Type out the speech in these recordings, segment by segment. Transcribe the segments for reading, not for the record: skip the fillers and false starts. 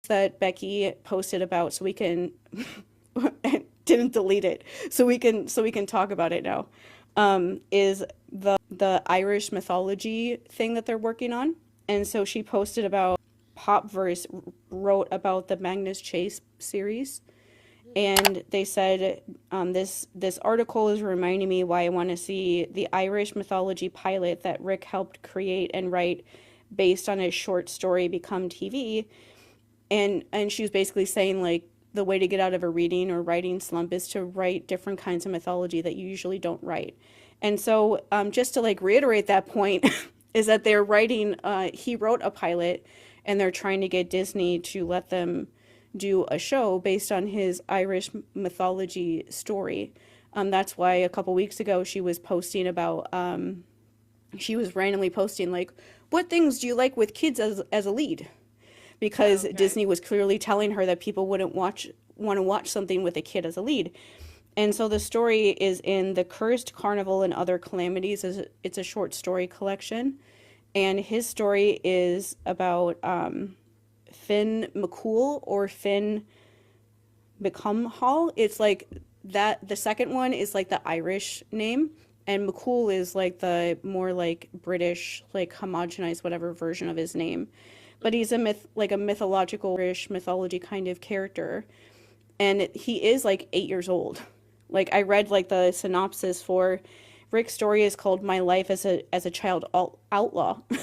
that Becky posted about, so we can didn't delete it, so we can talk about it now. Is the Irish mythology thing that they're working on, and so she posted about Popverse wrote about the Magnus Chase series, and they said this article is reminding me why I want to see the Irish mythology pilot that Rick helped create and write based on his short story become TV. And she was basically saying like the way to get out of a reading or writing slump is to write different kinds of mythology that you usually don't write. And so just to like reiterate that point is that they're writing he wrote a pilot, and they're trying to get Disney to let them do a show based on his Irish mythology story. That's why a couple weeks ago she was posting about she was randomly posting like, what things do you like with kids as a lead, Oh, because okay. Disney was clearly telling her that people wouldn't want to watch something with a kid as a lead. And so the story is in The Cursed Carnival and Other Calamities. It's a short story collection. And his story is about Finn McCool or Finn Become Hall. It's like that. The second one is like the Irish name, and McCool is like the more like British, like homogenized whatever version of his name. But he's a like a mythological Irish mythology kind of character, and he is like 8 years old. Like I read like the synopsis for Rick's story is called "My Life as a Child Outlaw," Okay.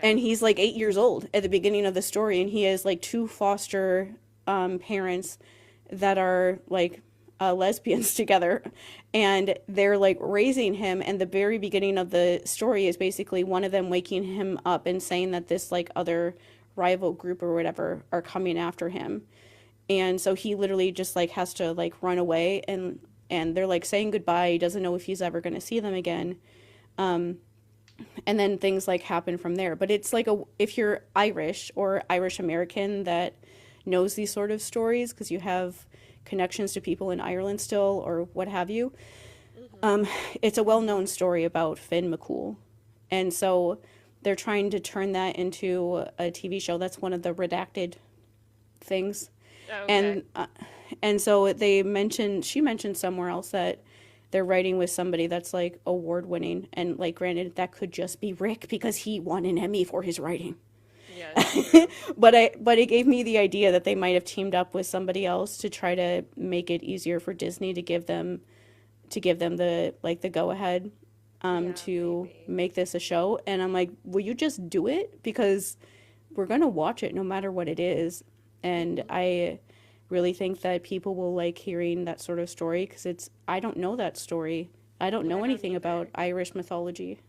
and he's like 8 years old at the beginning of the story, and he has like two foster parents that are like lesbians together, and they're like raising him. And the very beginning of the story is basically one of them waking him up and saying that this like other rival group or whatever are coming after him, and so he literally just like has to like run away, and they're like saying goodbye. He doesn't know if he's ever going to see them again. And then things like happen from there. But it's like a if you're Irish or Irish American that knows these sort of stories because you have connections to people in Ireland still or what have you. Hmm. It's a well-known story about Finn McCool. And so they're trying to turn that into a TV show. That's one of the redacted things. Okay. And so she mentioned somewhere else that they're writing with somebody that's like award winning, and like granted that could just be Rick because he won an Emmy for his writing. Yes, true. But it gave me the idea that they might have teamed up with somebody else to try to make it easier for Disney to give them the like the go ahead Yeah, to maybe. make this a show. And I'm like, will you just do it, because we're gonna watch it no matter what it is. And Hmm. I really think that people will like hearing that sort of story because it's I don't know that story. I don't I know don't anything either. about Irish mythology.